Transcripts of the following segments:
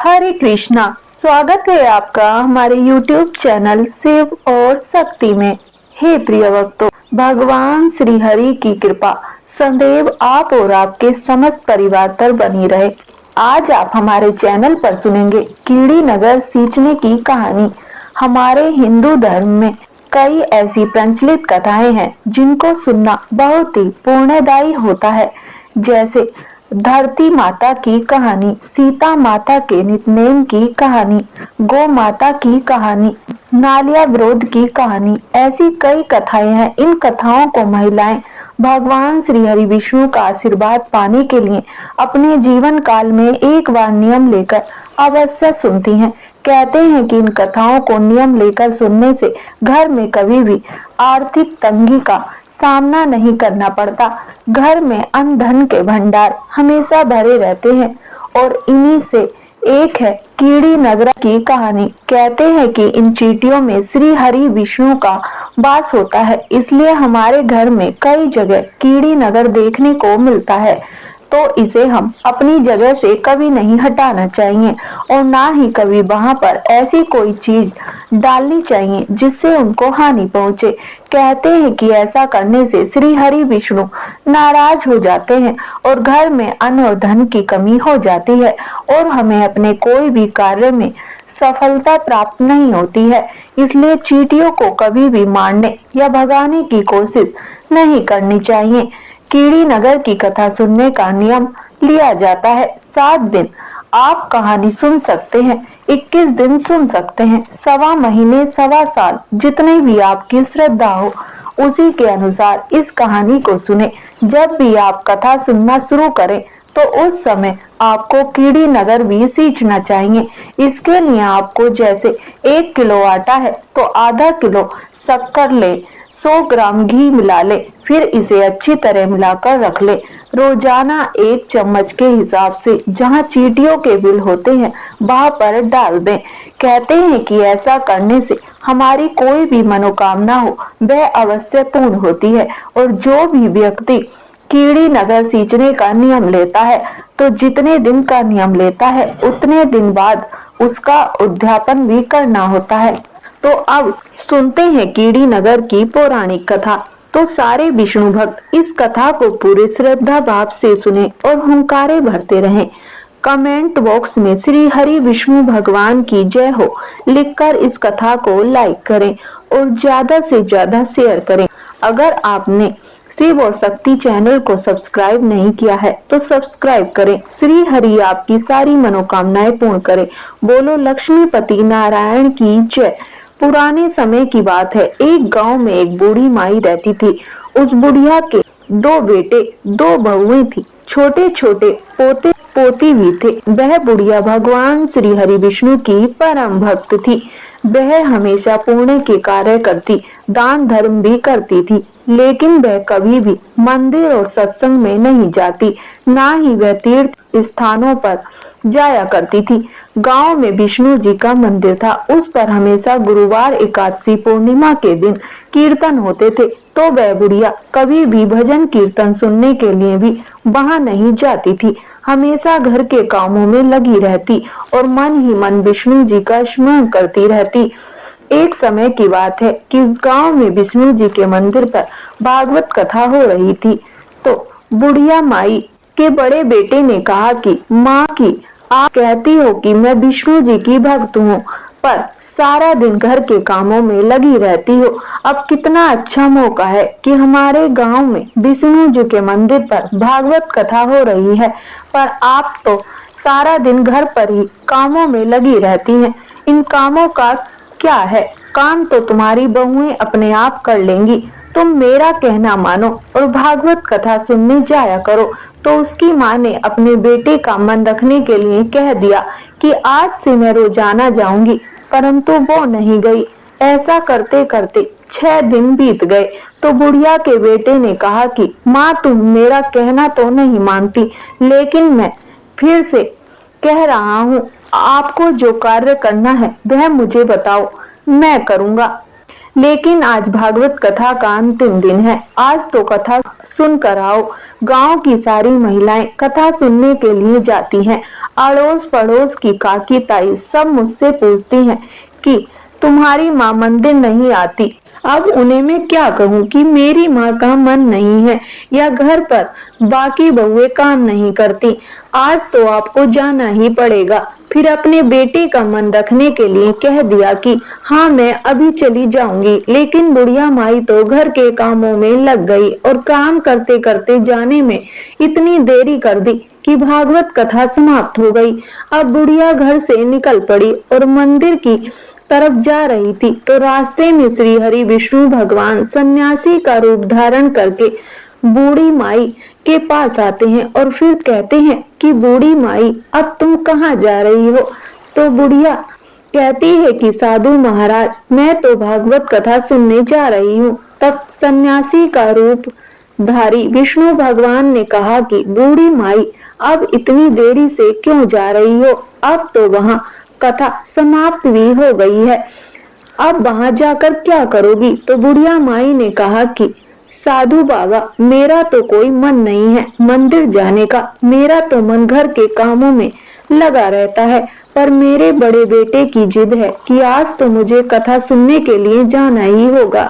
हरे कृष्णा। स्वागत है आपका हमारे YouTube चैनल शिव और शक्ति में। हे प्रिय भक्तों, भगवान श्री हरि की कृपा सदैव आप और आपके समस्त परिवार पर बनी रहे। आज आप हमारे चैनल पर सुनेंगे कीड़ी नगर सींचने की कहानी। हमारे हिंदू धर्म में कई ऐसी प्रचलित कथाएं हैं जिनको सुनना बहुत ही पुण्यदायी होता है, जैसे धरती माता की कहानी, सीता माता के नितनेम की कहानी, गौ माता की कहानी, नालिया विरोध की कहानी। ऐसी कई कथाएं हैं। इन कथाओं को महिलाएं भगवान श्री हरि विष्णु का आशीर्वाद पाने के लिए अपने जीवन काल में एक बार नियम लेकर अवश्य सुनती हैं। कहते हैं कि इन कथाओं को नियम लेकर सुनने से घर में कभी भी आर्थिक तंगी का सामना नहीं करना पड़ता। घर में अन्न धन के भंडार हमेशा भरे रहते हैं। और इन्हीं से एक है कीड़ी नगर की कहानी। कहते हैं कि इन चींटियों में श्री हरि विष्णु का वास होता है, इसलिए हमारे घर में कई जगह कीड़ी नगर देखने को मिलता है। तो इसे हम अपनी जगह से कभी नहीं हटाना चाहिए और ना ही कभी वहां पर ऐसी कोई चीज डालनी चाहिए जिससे उनको हानि पहुंचे। कहते हैं कि ऐसा करने से श्री हरि विष्णु नाराज हो जाते हैं और घर में अन्न और धन की कमी हो जाती है और हमें अपने कोई भी कार्य में सफलता प्राप्त नहीं होती है। इसलिए चींटियों को कभी भी मारने या भगाने की कोशिश नहीं करनी चाहिए। कीड़ी नगर की कथा सुनने का नियम लिया जाता है। 7 दिन आप कहानी सुन सकते हैं, 21 दिन सुन सकते हैं, सवा महीने, सवा साल, जितने भी आपकी श्रद्धा हो उसी के अनुसार इस कहानी को सुने। जब भी आप कथा सुनना शुरू करें तो उस समय आपको कीड़ी नगर भी सींचना चाहिए। इसके लिए आपको जैसे 1 किलो आटा है तो आधा किलो शक्कर ले, 100 ग्राम घी मिला ले, फिर इसे अच्छी तरह मिलाकर रख ले। रोजाना 1 चम्मच के हिसाब से जहां चींटियों के बिल होते हैं वहां पर डाल दें। कहते हैं कि ऐसा करने से हमारी कोई भी मनोकामना हो वह अवश्य पूर्ण होती है। और जो भी व्यक्ति कीड़ी नगर सींचने का नियम लेता है तो जितने दिन का नियम लेता है उतने दिन बाद उसका उद्यापन भी करना होता है। तो अब सुनते हैं कीड़ी नगर की पौराणिक कथा। तो सारे विष्णु भक्त इस कथा को पूरे श्रद्धा भाव से सुने और हुंकारे भरते रहें। कमेंट बॉक्स में श्री हरि विष्णु भगवान की जय हो लिखकर इस कथा को लाइक करें और ज्यादा से ज्यादा शेयर करें। अगर आपने शिव और शक्ति चैनल को सब्सक्राइब नहीं किया है तो सब्सक्राइब करें। श्री हरि आपकी सारी मनोकामनाएं पूर्ण करे। बोलो लक्ष्मीपति नारायण की जय। पुराने समय की बात है। एक गांव में एक बूढ़ी माई रहती थी। उस बुढ़िया के 2 बेटे 2 बहुएं थी। छोटे छोटे पोते पोती भी थे। वह बुढ़िया भगवान श्री हरि विष्णु की परम भक्त थी। वह हमेशा पुण्य के कार्य करती, दान धर्म भी करती थी, लेकिन वह कभी भी मंदिर और सत्संग में नहीं जाती, ना ही वह तीर्थ स्थानों पर जाया करती थी। गांव में विष्णु जी का मंदिर था। उस पर हमेशा गुरुवार, एकादशी, पूर्णिमा के दिन कीर्तन होते थे। तो वह बुढ़िया कभी भी भजन कीर्तन सुनने के लिए भी वहां नहीं जाती थी। हमेशा घर के कामों में लगी रहती और मन ही मन विष्णु जी का स्मरण करती रहती। एक समय की बात है कि उस गांव में विष्णु जी के मंदिर पर भागवत कथा हो रही थी। तो बुढ़िया माई के बड़े बेटे ने कहा कि माँ की आप कहती हो कि मैं विष्णु जी की भक्त हूँ, पर सारा दिन घर के कामों में लगी रहती हो। अब कितना अच्छा मौका है कि हमारे गांव में विष्णु जी के मंदिर पर भागवत कथा हो रही है, पर आप तो सारा दिन घर पर ही कामों में लगी रहती हैं। इन कामों का क्या है? काम तो तुम्हारी बहुएं अपने आप कर लेंगी। तुम मेरा कहना मानो और भागवत कथा सुनने जाया करो। तो उसकी माँ ने अपने बेटे का मन रखने के लिए कह दिया कि आज से मैं रोजाना जाऊंगी, परंतु वो नहीं गई। ऐसा करते करते 6 दिन बीत गए। तो बुढ़िया के बेटे ने कहा कि माँ, तुम मेरा कहना तो नहीं मानती, लेकिन मैं फिर से कह रहा हूँ, आपको जो कार्य करना है वह मुझे बताओ, मैं करूँगा। लेकिन आज भागवत कथा का अंतिम दिन है। आज तो कथा सुनकर आओ। गांव की सारी महिलाएं कथा सुनने के लिए जाती हैं। अड़ोस पड़ोस की काकी ताई सब मुझसे पूछती हैं कि तुम्हारी माँ मंदिर नहीं आती। अब उन्हें मैं क्या कहूँ कि मेरी माँ का मन नहीं है या घर पर बाकी बहुएं काम नहीं करती। आज तो आपको जाना ही पड़ेगा। फिर अपने बेटे का मन रखने के लिए कह दिया कि हाँ मैं अभी चली जाऊंगी। लेकिन बुढ़िया माई तो घर के कामों में लग गई और काम करते करते जाने में इतनी देरी कर दी कि भागवत कथा समाप्त हो गई। अब बुढ़िया घर से निकल पड़ी और मंदिर की तरफ जा रही थी तो रास्ते में श्री हरि विष्णु भगवान सन्यासी का रूप धारण करके बूढ़ी माई के पास आते हैं और फिर कहते हैं कि बूढ़ी माई अब तुम कहाँ जा रही हो। तो बुढ़िया कहती है कि साधु महाराज मैं तो भागवत कथा सुनने जा रही हूँ। तब सन्यासी का रूप धारी विष्णु भगवान ने कहा कि बूढ़ी माई अब इतनी देरी से क्यों जा रही हो। अब तो वहाँ कथा समाप्त भी हो गई है। अब वहां जाकर क्या करोगी। तो बुढ़िया माई ने कहा कि साधु बाबा मेरा तो कोई मन नहीं है मंदिर जाने का। मेरा तो मन घर के कामों में लगा रहता है। पर मेरे बड़े बेटे की जिद है कि आज तो मुझे कथा सुनने के लिए जाना ही होगा।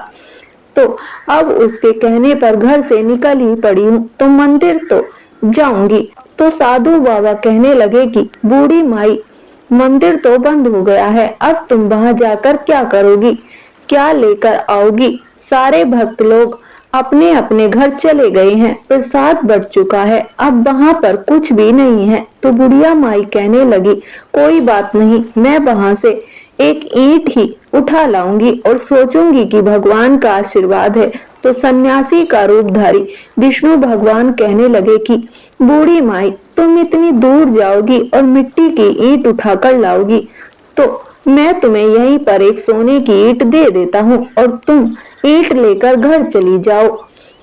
तो अब उसके कहने पर घर से निकल ही पड़ी हूँ तो मंदिर तो जाऊंगी। तो साधु बाबा कहने लगे कि बूढ़ी माई मंदिर तो बंद हो गया है। अब तुम वहां जाकर क्या करोगी, क्या लेकर आओगी। सारे भक्त लोग अपने अपने घर चले गए हैं। प्रसाद बढ़ चुका है। अब वहां पर कुछ भी नहीं है। तो बुढ़िया माई कहने लगी कोई बात नहीं, मैं वहां से एक ईंट ही उठा लाऊंगी और सोचूंगी कि भगवान का आशीर्वाद है। तो सन्यासी का रूपधारी विष्णु भगवान कहने लगे कि बूढ़ी माई तुम इतनी दूर जाओगी और मिट्टी की ईंट उठाकर लाओगी तो मैं तुम्हें यहीं पर एक सोने की ईंट दे देता हूँ और तुम ईंट लेकर घर चली जाओ।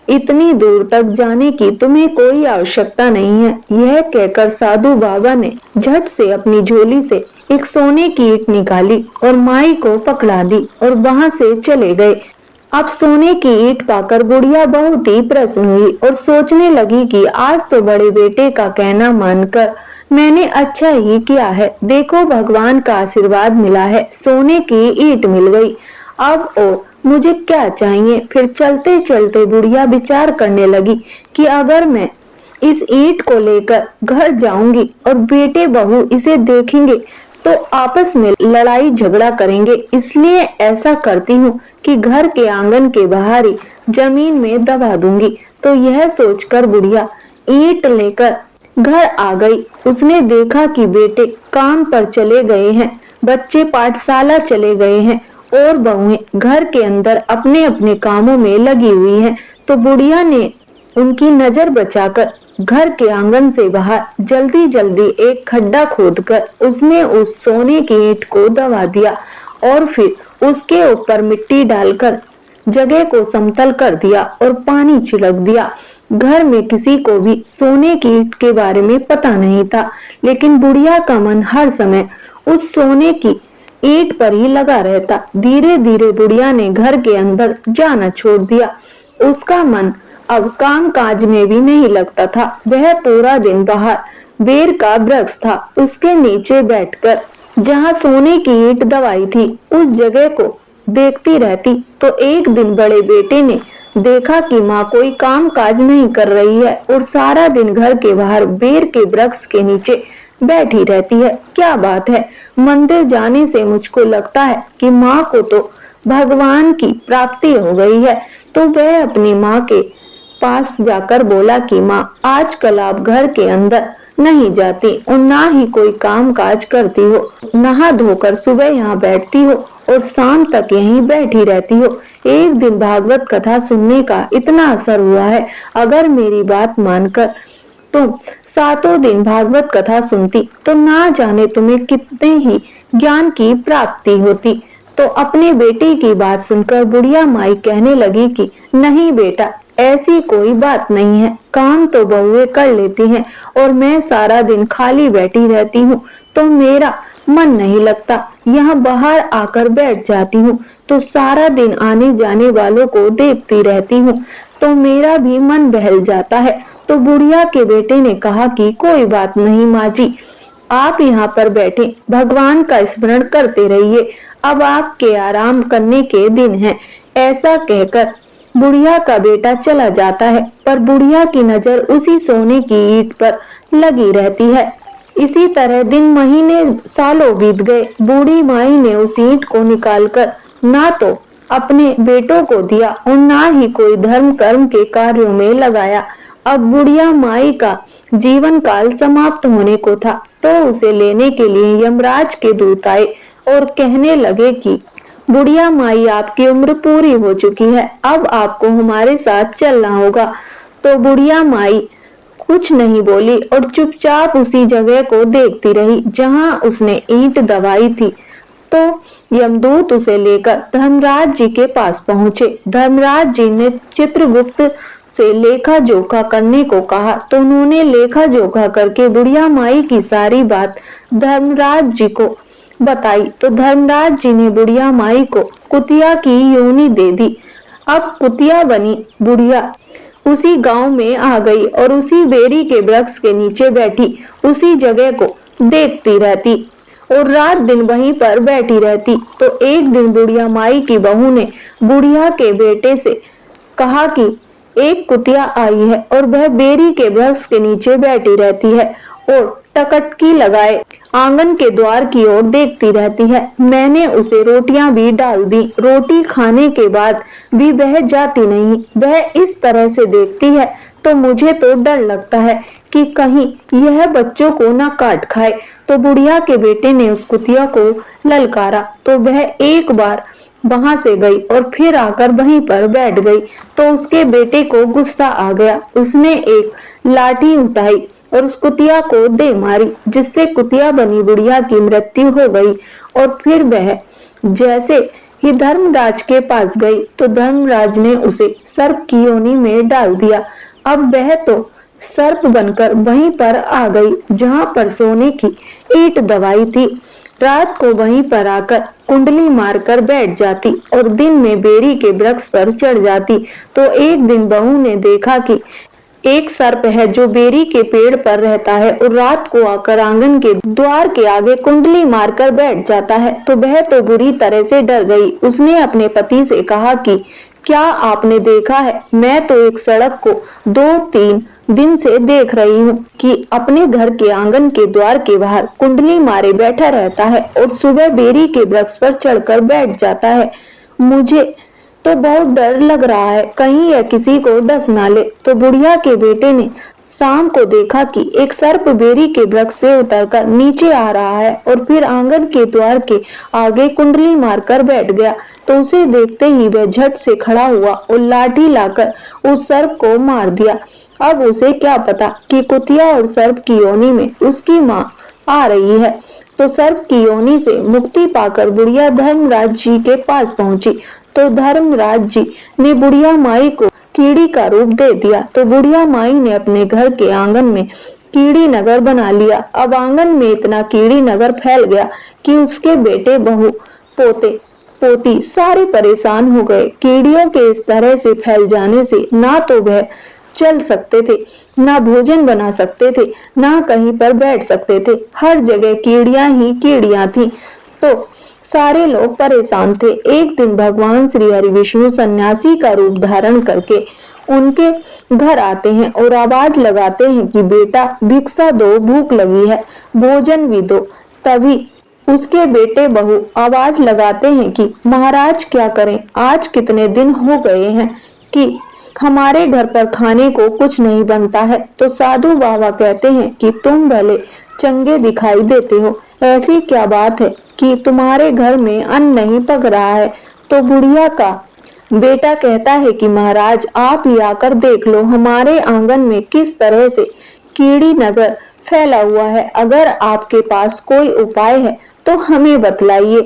इतनी दूर तक जाने की तुम्हें कोई आवश्यकता नहीं है। यह कहकर साधु बाबा ने झट से अपनी झोली से एक सोने की ईंट निकाली और माई को पकड़ा दी और वहां से चले गए। अब सोने की ईंट पाकर बुढ़िया बहुत ही प्रसन्न हुई और सोचने लगी कि आज तो बड़े बेटे का कहना मानकर मैंने अच्छा ही किया है। देखो भगवान का आशीर्वाद मिला है, सोने की ईंट मिल गई। अब और मुझे क्या चाहिए। फिर चलते चलते बुढ़िया विचार करने लगी कि अगर मैं इस ईंट को लेकर घर जाऊंगी और बेटे बहू इसे देखेंगे तो आपस में लड़ाई झगड़ा करेंगे। इसलिए ऐसा करती हूँ कि घर के आंगन के बाहर ही जमीन में दबा दूंगी। तो यह सोचकर बुढ़िया ईंट लेकर घर आ गई। उसने देखा कि बेटे काम पर चले गए हैं, बच्चे पाठशाला चले गए हैं और बहुएं घर के अंदर अपने अपने कामों में लगी हुई हैं। तो बुढ़िया ने उनकी नजर बचाकर घर के आंगन से बाहर जल्दी जल्दी एक खड्डा खोदकर उसमें उस सोने की ईंट को दबा दिया और फिर उसके ऊपर मिट्टी डालकर जगह को समतल कर दिया और पानी छिड़क दिया। घर में किसी को भी सोने की ईंट के बारे में पता नहीं था, लेकिन बुढ़िया का मन हर समय उस सोने की ईंट पर ही लगा रहता। धीरे धीरे बुढ़िया ने घर के अंदर जाना छोड़ दिया। उसका मन अब काम काज में भी नहीं लगता था। वह पूरा दिन बाहर बेर का वृक्ष था, उसके नीचे बैठकर जहाँ सोने की ईंट दबाई थी उस जगह को देखती रहती। तो एक दिन बड़े बेटे ने देखा कि माँ कोई काम काज नहीं कर रही है और सारा दिन घर के बाहर बेर के वृक्ष के नीचे बैठी रहती है। क्या बात है, मंदिर जाने से मुझको लगता है कि माँ को तो भगवान की प्राप्ति हो गई है। तो वह अपनी माँ के पास जाकर बोला कि माँ आजकल आप घर के अंदर नहीं जाती और ना ही कोई काम काज करती हो, नहा धोकर सुबह यहाँ बैठती हो और शाम तक यहीं बैठी रहती हो। एक दिन भागवत कथा सुनने का इतना असर हुआ है, अगर मेरी बात मानकर तुम सातों दिन भागवत कथा सुनती तो ना जाने तुम्हें कितने ही ज्ञान की प्राप्ति होती। तो अपने बेटे की बात सुनकर बुढ़िया माई कहने लगी कि नहीं बेटा, ऐसी कोई बात नहीं है, काम तो बहुएं कर लेती हैं और मैं सारा दिन खाली बैठी रहती हूँ तो मेरा मन नहीं लगता। यहाँ बाहर आकर बैठ जाती हूँ तो सारा दिन आने जाने वालों को देखती रहती हूँ तो मेरा भी मन बहल जाता है। तो बुढ़िया के बेटे ने कहा कि कोई बात नहीं माँ जी, आप यहाँ पर बैठे भगवान का स्मरण करते रहिए, अब आपके आराम करने के दिन हैं। ऐसा कहकर बुढ़िया का बेटा चला जाता है, पर बुढ़िया की नजर उसी सोने की ईंट पर लगी रहती है। इसी तरह दिन महीने सालों बीत गए। बूढ़ी माई ने उस ईंट को निकालकर ना तो अपने बेटों को दिया और ना ही कोई धर्म कर्म के कार्यों में लगाया। अब बुढ़िया माई का जीवन काल समाप्त होने को था तो उसे लेने के लिए यमराज के दूत आए और कहने लगे कि बुढ़िया माई, आपकी उम्र पूरी हो चुकी है, अब आपको हमारे साथ चलना होगा। तो बुढ़िया माई कुछ नहीं बोली और चुपचाप उसी जगह को देखती रही जहां उसने ईंट दबाई थी। तो यमदूत उसे लेकर धर्मराज जी के पास पहुंचे। धर्मराज जी ने चित्रगुप्त से लेखा जोखा करने को कहा तो उन्होंने लेखा जोखा करके बुढ़िया माई की सारी बात धर्मराज जी को बताई। तो धर्मराज जी ने बुढ़िया माई को कुतिया की योनि दे दी। अब कुतिया बनी बुढ़िया उसी गांव में आ गई और उसी बेरी के वृक्ष के नीचे बैठी उसी जगह को देखती रहती और रात दिन वहीं पर बैठी रहती। तो एक दिन बुढ़िया माई की बहू ने बुढ़िया के बेटे से कहा कि एक कुतिया आई है और वह बेरी के वृक्ष के नीचे बैठी रहती है और टकटकी लगाए आंगन के द्वार की ओर देखती रहती है। मैंने उसे रोटियां भी डाल दी, रोटी खाने के बाद भी वह जाती नहीं। वह इस तरह से देखती है तो मुझे तो डर लगता है कि कहीं यह बच्चों को ना काट खाए। तो बुढ़िया के बेटे ने उस कुतिया को ललकारा तो वह एक बार वहां से गई और फिर आकर वहीं पर बैठ गई। तो उसके बेटे को गुस्सा आ गया, उसने एक लाठी उठाई और उस कुतिया को दे मारी, जिससे कुतिया बनी बुढ़िया की मृत्यु हो गई। और फिर वह जैसे ही धर्मराज के पास गई तो धर्मराज ने उसे सर्प की योनि में डाल दिया। अब वह तो सर्प बनकर वहीं पर आ गई जहां पर सोने की ईंट दबाई थी। रात को वहीं पर आकर कुंडली मारकर बैठ जाती और दिन में बेरी के वृक्ष पर चढ़ जाती। तो एक दिन बहू ने देखा कि एक सर्प है जो बेरी के पेड़ पर रहता है और रात को आकर आंगन के द्वार के आगे कुंडली मारकर बैठ जाता है। तो वह तो बुरी तरह से डर गई। उसने अपने पति से कहा कि क्या आपने देखा है, मैं तो एक सड़क को 2-3 दिन से देख रही हूँ कि अपने घर के आंगन के द्वार के बाहर कुंडली मारे बैठा रहता है और सुबह बेरी के वृक्ष पर चढ़कर बैठ जाता है। मुझे तो बहुत डर लग रहा है, कहीं यह किसी को डस ना ले। तो बुढ़िया के बेटे ने शाम को देखा कि एक सर्प बेरी के वृक्ष से उतरकर नीचे आ रहा है और फिर आंगन के द्वार के आगे कुंडली मारकर बैठ गया। तो उसे देखते ही वह झट से खड़ा हुआ और लाठी लाकर उस सर्प को मार दिया। अब उसे क्या पता कि कुतिया और सर्प की योनि में उसकी माँ आ रही है। तो सर्प की योनि से मुक्ति पाकर बुढ़िया धर्मराज जी के पास पहुंची। तो धर्मराज जी ने बुढ़िया माई को कीड़ी का रूप दे दिया। तो बुढ़िया माई ने अपने घर के आंगन में कीड़ी नगर बना लिया। अब आंगन में इतना कीड़ी नगर फैल गया कि उसके बेटे बहू पोते पोती सारे परेशान हो गए। कीड़ियों के इस तरह से फैल जाने से ना तो वह चल सकते थे, ना भोजन बना सकते थे, ना कहीं पर बैठ सकते थे। हर जगह कीड़ियां ही कीड़ियां थी। तो सारे लोग परेशान थे। एक दिन भगवान श्री हरि विष्णु सन्यासी का रूप धारण करके उनके घर आते हैं और आवाज लगाते हैं कि बेटा भिक्षा दो, भूख लगी है, भोजन भी दो। तभी उसके बेटे बहू आवाज लगाते हैं कि महाराज क्या करें, आज कितने दिन हो गए हैं कि हमारे घर पर खाने को कुछ नहीं बनता है। तो साधु बाबा कहते हैं कि तुम भले चंगे दिखाई देते हो, ऐसी क्या बात है कि तुम्हारे घर में अन्न नहीं पक रहा है। तो बुढ़िया का बेटा कहता है कि महाराज आप ही आकर देख लो हमारे आंगन में किस तरह से कीड़ी नगर फैला हुआ है। अगर आपके पास कोई उपाय है तो हमें बतलाइए।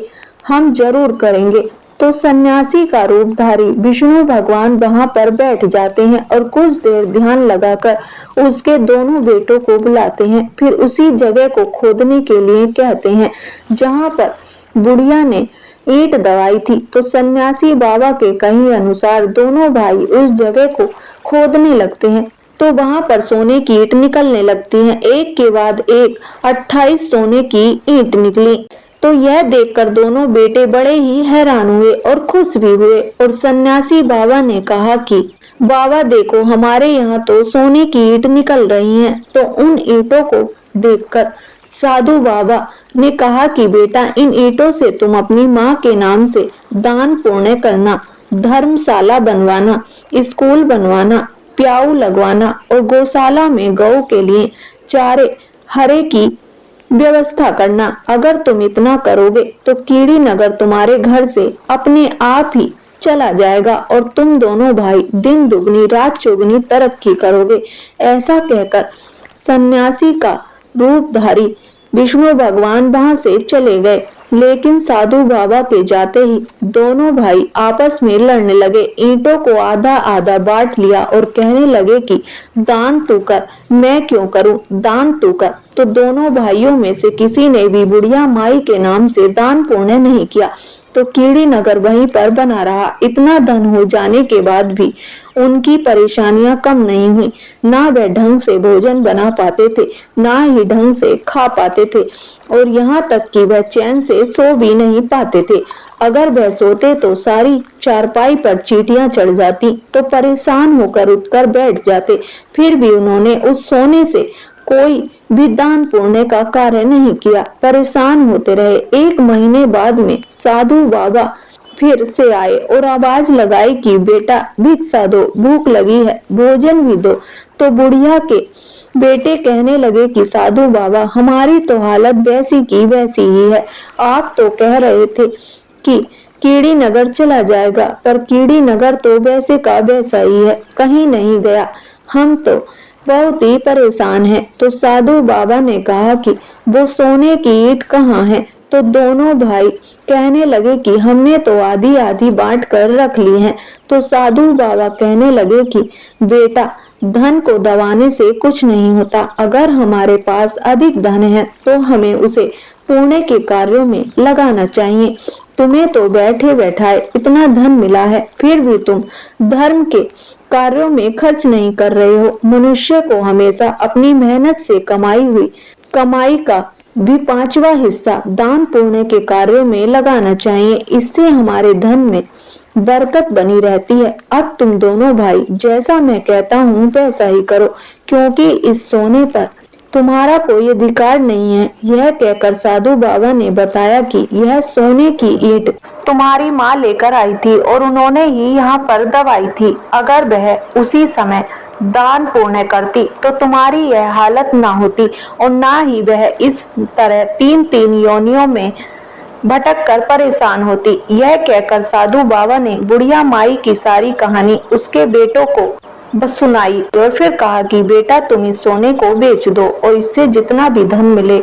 हम जरूर करेंगे। तो सन्यासी का रूपधारी विष्णु भगवान वहां पर बैठ जाते हैं और कुछ देर ध्यान लगाकर उसके दोनों बेटों को बुलाते हैं। फिर उसी जगह को खोदने के लिए कहते हैं जहां पर बुढ़िया ने ईंट दबाई थी। तो सन्यासी बाबा के कहे अनुसार दोनों भाई उस जगह को खोदने लगते हैं। तो वहां पर सोने की ईंट निकलने लगती हैं। एक के बाद एक 28 सोने की ईंट निकली। तो यह देखकर दोनों बेटे बड़े ही हैरान हुए और खुश भी हुए। और सन्यासी बाबा ने कहा कि बाबा देखो, हमारे यहाँ तो सोने की ईंट निकल रही हैं। तो उन ईंटों को देखकर साधु बाबा ने कहा कि बेटा, इन ईंटों से तुम अपनी माँ के नाम से दान पुण्य करना, धर्मशाला बनवाना, स्कूल बनवाना, प्याऊ लगवाना और गौशाला में गौ के लिए चारे हरे की व्यवस्था करना। अगर तुम इतना करोगे तो कीड़ी नगर तुम्हारे घर से अपने आप ही चला जाएगा और तुम दोनों भाई दिन दुगनी रात चौगुनी तरक्की करोगे। ऐसा कहकर सन्यासी का रूपधारी विष्णु भगवान वहां से चले गए। लेकिन साधु बाबा के जाते ही दोनों भाई आपस में लड़ने लगे। ईंटों को आधा आधा बांट लिया और कहने लगे कि दान तू कर, मैं क्यों करूं, दान तू कर। तो दोनों भाइयों में से किसी ने भी बुढ़िया माई के नाम से दान पुण्य नहीं किया। तो कीड़ी नगर वहीं पर बना रहा। इतना धन हो जाने के बाद भी उनकी परेशानियां कम नहीं हुई। ना वह ढंग से भोजन बना पाते थे, ना ही ढंग से खा पाते थे और यहाँ तक कि वह चैन से सो भी नहीं पाते थे। अगर वह सोते तो सारी चारपाई पर चींटियां चढ़ जाती। तो परेशान होकर उठकर बैठ जाते। फिर भी उन्होंने उस सोने से कोई भी दान पुण्य का कार्य नहीं किया, परेशान होते रहे। 1 महीने बाद में साधु बाबा फिर से आए और आवाज लगाई कि बेटा, भिक्षा दो, भूख लगी है, भोजन भी दो। तो बुढ़िया के बेटे कहने लगे कि साधु बाबा, हमारी तो हालत वैसी की वैसी ही है। आप तो कह रहे थे कि कीड़ी नगर चला जाएगा, पर कीड़ी नगर तो वैसे का वैसा ही है, कहीं नहीं गया। हम तो बहुत ही परेशान हैं। तो साधु बाबा ने कहा कि वो सोने की ईंट कहाँ है। तो दोनों भाई कहने लगे कि हमने तो आधी आधी बांट कर रख ली है। तो साधु बाबा कहने लगे कि बेटा, धन को दबाने से कुछ नहीं होता। अगर हमारे पास अधिक धन है तो हमें उसे पुण्य के कार्यों में लगाना चाहिए। तुम्हें तो बैठे बैठाए इतना धन मिला है, फिर भी तुम धर्म के कार्यों में खर्च नहीं कर रहे हो। मनुष्य को हमेशा अपनी मेहनत से कमाई हुई कमाई का भी 5वां हिस्सा दान पुण्य के कार्यों में लगाना चाहिए। इससे हमारे धन में बरकत बनी रहती है। अब तुम दोनों भाई जैसा मैं कहता हूँ वैसा ही करो, क्योंकि इस सोने पर तुम्हारा कोई अधिकार नहीं है। यह कहकर साधु बाबा ने बताया कि यह सोने की ईंट तुम्हारी माँ लेकर आई थी और उन्होंने ही यहाँ पर दबाई थी। अगर वह उसी समय दान पुण्य करती तो तुम्हारी यह हालत ना होती और ना ही वह इस तरह 3-3 योनियों में भटक कर परेशान होती। यह कहकर साधु बाबा ने बुढ़िया माई की सारी कहानी उसके बेटों को बस सुनाई और फिर कहा कि बेटा, तुम इस सोने को बेच दो और इससे जितना भी धन मिले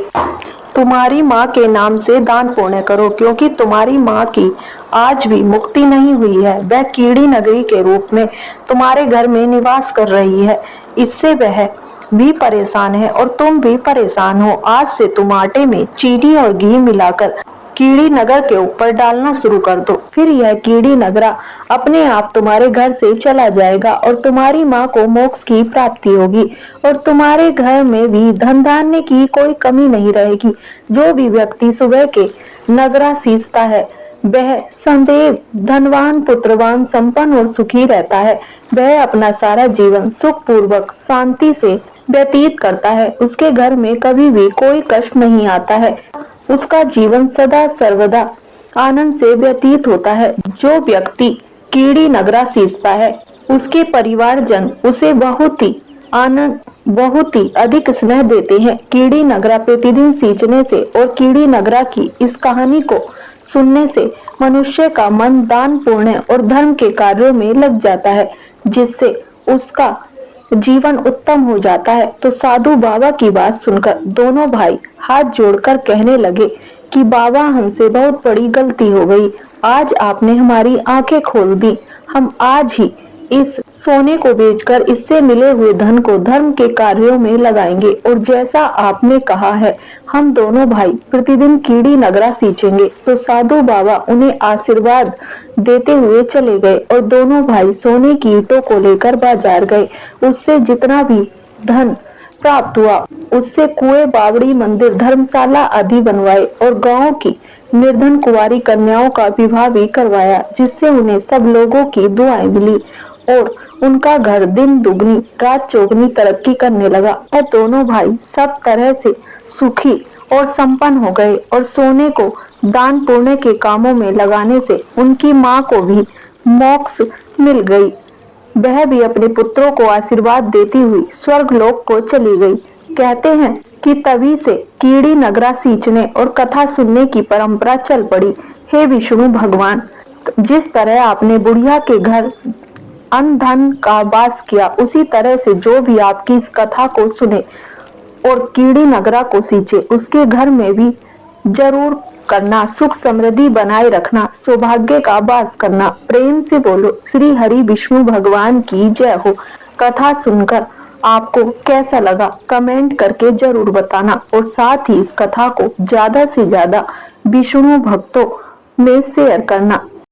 तुम्हारी माँ के नाम से दान पुण्य करो, क्योंकि तुम्हारी माँ की आज भी मुक्ति नहीं हुई है। वह कीड़ी नगरी के रूप में तुम्हारे घर में निवास कर रही है। इससे वह भी परेशान है और तुम भी परेशान हो। आज से तुम आटे में चीनी और घी मिलाकर कीड़ी नगर के ऊपर डालना शुरू कर दो। फिर यह कीड़ी नगरा अपने आप तुम्हारे घर से चला जाएगा और तुम्हारी माँ को मोक्ष की प्राप्ति होगी और तुम्हारे घर में भी धन धान्य की कोई कमी नहीं रहेगी। जो भी व्यक्ति सुबह के नगरा सींचता है वह सदैव धनवान, पुत्रवान, संपन्न और सुखी रहता है। वह अपना सारा जीवन सुख पूर्वक शांति से व्यतीत करता है। उसके घर में कभी भी कोई कष्ट नहीं आता है। उसका जीवन सदा सर्वदा आनंद से व्यतीत होता है। जो व्यक्ति कीड़ी नगरा सींचता है उसके परिवारजन उसे बहुत ही अधिक स्नेह देते हैं। कीड़ी नगरा प्रतिदिन सींचने से और कीड़ी नगरा की इस कहानी को सुनने से मनुष्य का मन दान पुण्य और धर्म के कार्यों में लग जाता है, जिससे उसका जीवन उत्तम हो जाता है। तो साधु बाबा की बात सुनकर दोनों भाई हाथ जोड़कर कहने लगे कि बाबा हमसे बहुत बड़ी गलती हो गई। आज आपने हमारी आंखें खोल दी। हम आज ही इस सोने को बेचकर इससे मिले हुए धन को धर्म के कार्यों में लगाएंगे और जैसा आपने कहा है हम दोनों भाई प्रतिदिन कीड़ी नगरा सींचेंगे। तो साधु बाबा उन्हें आशीर्वाद देते हुए चले गए और दोनों भाई सोने की ईंटों को लेकर बाजार गए। उससे जितना भी धन प्राप्त हुआ उससे कुएं, बावड़ी, मंदिर, धर्मशाला आदि बनवाए और गांव की निर्धन कुंवारी कन्याओं का विवाह भी करवाया, जिससे उन्हें सब लोगों की दुआएं मिली और उनका घर दिन दुगनी रात चौगनी तरक्की करने लगा और दोनों भाई सब तरह से सुखी और संपन्न हो गए। और सोने को दान पुण्य के कामों में लगाने से उनकी माँ को भी मोक्ष मिल गई। वह भी अपने पुत्रों को आशीर्वाद देती हुई स्वर्ग लोक को चली गई। कहते हैं कि तभी से कीड़ी नगरा सींचने और कथा सुनने की परंपरा चल पड़ी। हे विष्णु भगवान, जिस तरह आपने बुढ़िया के घर अन्न धन का वास किया, उसी तरह से जो भी आपकी इस कथा को सुने और कीड़ी नगरा को सींचे उसके घर में भी जरूर करना, सुख समृद्धि बनाए रखना, सौभाग्य का वास करना। प्रेम से बोलो श्री हरि विष्णु भगवान की जय हो। कथा सुनकर आपको कैसा लगा कमेंट करके जरूर बताना और साथ ही इस कथा को ज्यादा से ज्यादा विष्णु भक्तों में शेयर करना।